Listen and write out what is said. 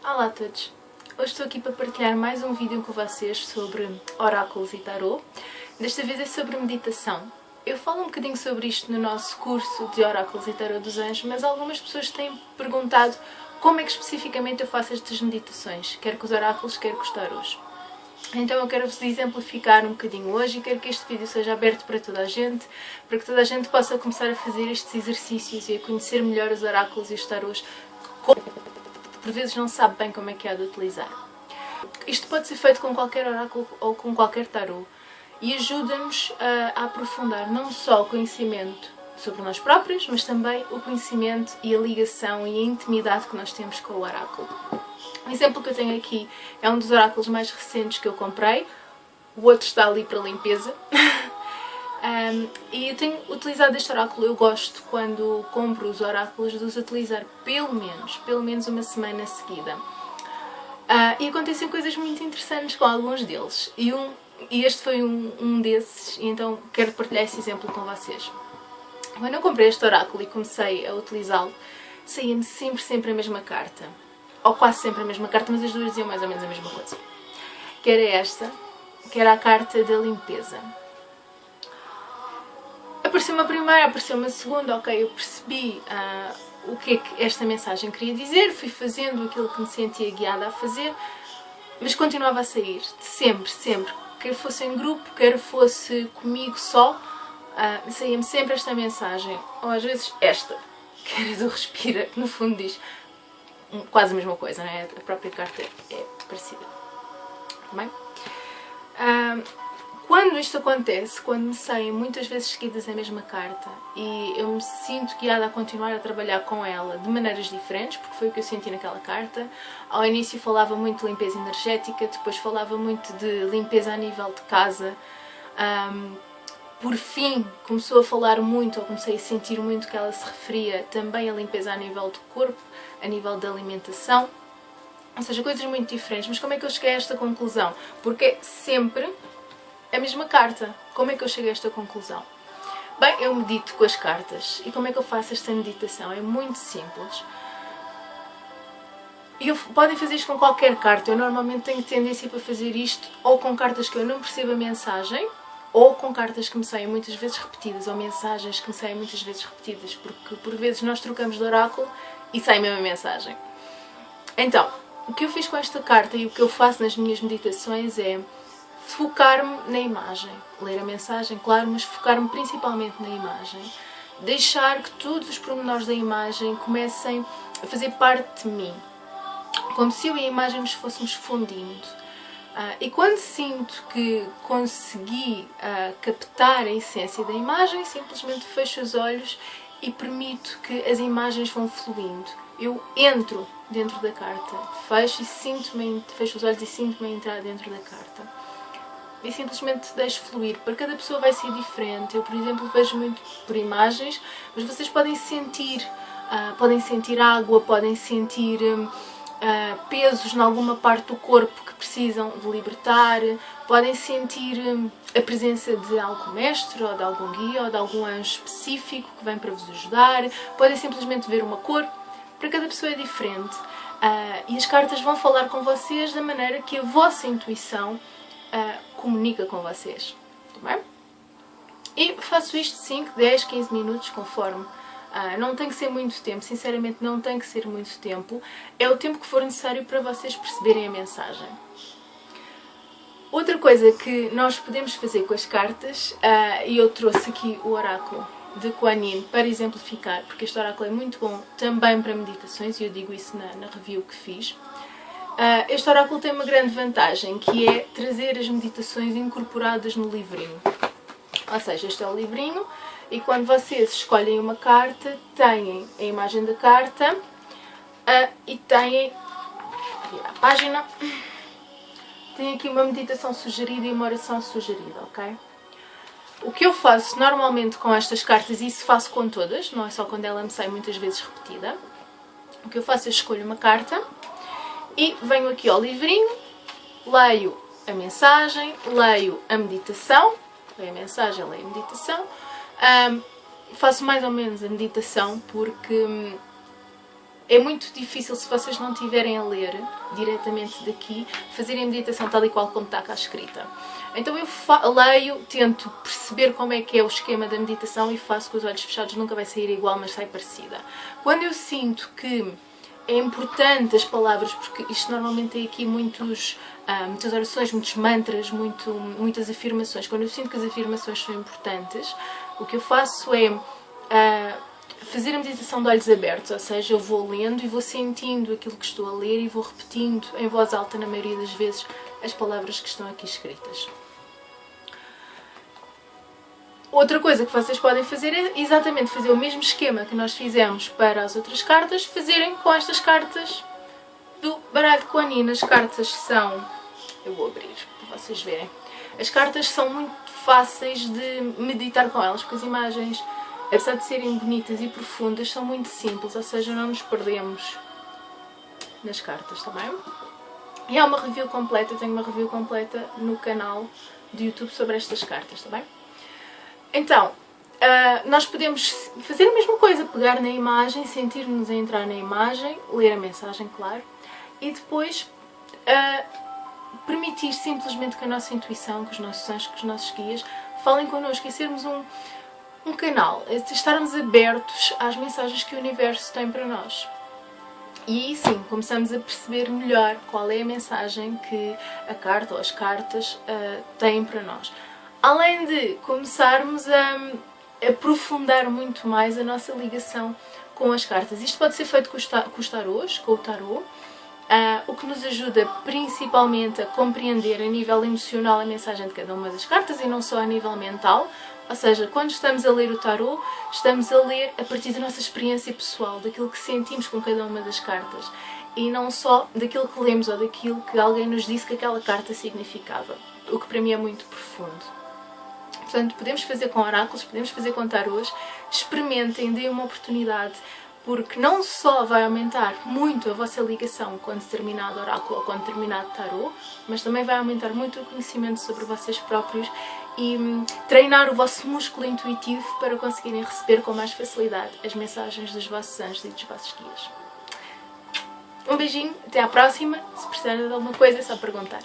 Olá a todos! Hoje estou aqui para partilhar mais um vídeo com vocês sobre oráculos e tarô. Desta vez é sobre meditação. Eu falo um bocadinho sobre isto no nosso curso de oráculos e tarô dos anjos, mas algumas pessoas têm perguntado como é que especificamente eu faço estas meditações, quer com os oráculos, quer com os tarôs. Então eu quero-vos exemplificar um bocadinho hoje e quero que este vídeo seja aberto para toda a gente, para que toda a gente possa começar a fazer estes exercícios e a conhecer melhor os oráculos e os tarôs, por vezes não sabe bem como é que há de utilizar. Isto pode ser feito com qualquer oráculo ou com qualquer tarô e ajuda-nos a aprofundar não só o conhecimento sobre nós próprios, mas também o conhecimento e a ligação e a intimidade que nós temos com o oráculo. O exemplo que eu tenho aqui é um dos oráculos mais recentes que eu comprei, o outro está ali para limpeza. E eu tenho utilizado este oráculo, eu gosto quando compro os oráculos de os utilizar pelo menos uma semana seguida. E acontecem coisas muito interessantes com alguns deles. E este foi um desses, e então quero partilhar esse exemplo com vocês. Quando eu comprei este oráculo e comecei a utilizá-lo, saía-me sempre a mesma carta. Ou quase sempre a mesma carta, mas as duas diziam mais ou menos a mesma coisa. Que era esta, que era a carta da limpeza. Apareceu uma primeira, apareceu uma segunda, ok, eu percebi o que é que esta mensagem queria dizer, fui fazendo aquilo que me sentia guiada a fazer, mas continuava a sair, sempre, quer fosse em grupo, quer fosse comigo só, saía-me sempre esta mensagem, ou às vezes esta, que era do Respira, que no fundo diz quase a mesma coisa, não é? A própria carta é parecida. Tá bem? Quando isto acontece, quando me saem muitas vezes seguidas a mesma carta e eu me sinto guiada a continuar a trabalhar com ela de maneiras diferentes, porque foi o que eu senti naquela carta. Ao início falava muito de limpeza energética, depois falava muito de limpeza a nível de casa. Por fim, começou a falar muito, ou comecei a sentir muito que ela se referia também à limpeza a nível do corpo, a nível da alimentação. Ou seja, coisas muito diferentes. Mas como é que eu cheguei a esta conclusão? Porque é sempre a mesma carta. Como é que eu cheguei a esta conclusão? Bem, eu medito com as cartas. E como é que eu faço esta meditação? É muito simples. E podem fazer isto com qualquer carta. Eu normalmente tenho tendência para fazer isto ou com cartas que eu não percebo a mensagem, ou com cartas que me saem muitas vezes repetidas, ou mensagens que me saem muitas vezes repetidas, porque por vezes nós trocamos de oráculo e sai a mesma mensagem. Então, o que eu fiz com esta carta e o que eu faço nas minhas meditações é focar-me na imagem. Ler a mensagem, claro, mas focar-me principalmente na imagem. Deixar que todos os pormenores da imagem comecem a fazer parte de mim. Como se eu e a imagem nos fôssemos fundindo. E quando sinto que consegui captar a essência da imagem, simplesmente fecho os olhos e permito que as imagens vão fluindo. Eu entro dentro da carta, fecho os olhos e sinto-me a entrar dentro da carta. E simplesmente deixo fluir. Para cada pessoa vai ser diferente. Eu, por exemplo, vejo muito por imagens, mas vocês podem sentir água, podem sentir pesos em alguma parte do corpo que precisam de libertar, podem sentir a presença de algum mestre, ou de algum guia, ou de algum anjo específico que vem para vos ajudar, podem simplesmente ver uma cor. Para cada pessoa é diferente. E as cartas vão falar com vocês da maneira que a vossa intuição comunica com vocês. Tá bem? E faço isto 5, 10, 15 minutos, conforme. Não tem que ser muito tempo, sinceramente não tem que ser muito tempo. É o tempo que for necessário para vocês perceberem a mensagem. Outra coisa que nós podemos fazer com as cartas, e eu trouxe aqui o oráculo de Kuan Yin para exemplificar, porque este oráculo é muito bom também para meditações, e eu digo isso na review que fiz. Este oráculo tem uma grande vantagem, que é trazer as meditações incorporadas no livrinho. Ou seja, este é o livrinho, e quando vocês escolhem uma carta, têm a imagem da carta e têm a página, tem aqui uma meditação sugerida e uma oração sugerida, ok? O que eu faço normalmente com estas cartas, e isso faço com todas, não é só quando ela me sai muitas vezes repetida, o que eu faço é escolho uma carta e venho aqui ao livrinho, leio a mensagem, leio a meditação, leio a mensagem, leio a meditação, faço mais ou menos a meditação porque é muito difícil, se vocês não tiverem a ler diretamente daqui, fazerem a meditação tal e qual como está cá escrita. Então eu leio, tento perceber como é que é o esquema da meditação e faço com os olhos fechados, nunca vai sair igual, mas sai parecida. Quando eu sinto que é importante as palavras, porque isto normalmente tem aqui muitas orações, muitos mantras, muitas afirmações. Quando eu sinto que as afirmações são importantes, o que eu faço é fazer a meditação de olhos abertos, ou seja, eu vou lendo e vou sentindo aquilo que estou a ler e vou repetindo em voz alta, na maioria das vezes, as palavras que estão aqui escritas. Outra coisa que vocês podem fazer é exatamente fazer o mesmo esquema que nós fizemos para as outras cartas, fazerem com estas cartas do baralho de Kuan Yin. As cartas são... eu vou abrir para vocês verem. As cartas são muito fáceis de meditar com elas, porque as imagens, apesar de serem bonitas e profundas, são muito simples, ou seja, não nos perdemos nas cartas também. E há uma review completa, eu tenho uma review completa no canal de YouTube sobre estas cartas, está bem? Então, nós podemos fazer a mesma coisa, pegar na imagem, sentir-nos a entrar na imagem, ler a mensagem, claro, e depois permitir simplesmente que a nossa intuição, que os nossos anjos, que os nossos guias falem connosco e sermos um canal, estarmos abertos às mensagens que o universo tem para nós. E aí sim, começamos a perceber melhor qual é a mensagem que a carta ou as cartas têm para nós. Além de começarmos a aprofundar muito mais a nossa ligação com as cartas. Isto pode ser feito com os tarôs, com o tarô, o que nos ajuda principalmente a compreender a nível emocional a mensagem de cada uma das cartas e não só a nível mental. Ou seja, quando estamos a ler o tarô, estamos a ler a partir da nossa experiência pessoal, daquilo que sentimos com cada uma das cartas e não só daquilo que lemos ou daquilo que alguém nos disse que aquela carta significava, o que para mim é muito profundo. Portanto, podemos fazer com oráculos, podemos fazer com tarôs, experimentem, deem uma oportunidade, porque não só vai aumentar muito a vossa ligação com determinado oráculo ou com determinado tarô, mas também vai aumentar muito o conhecimento sobre vocês próprios e treinar o vosso músculo intuitivo para conseguirem receber com mais facilidade as mensagens dos vossos anjos e dos vossos guias. Um beijinho, até à próxima. Se precisarem de alguma coisa é só perguntar.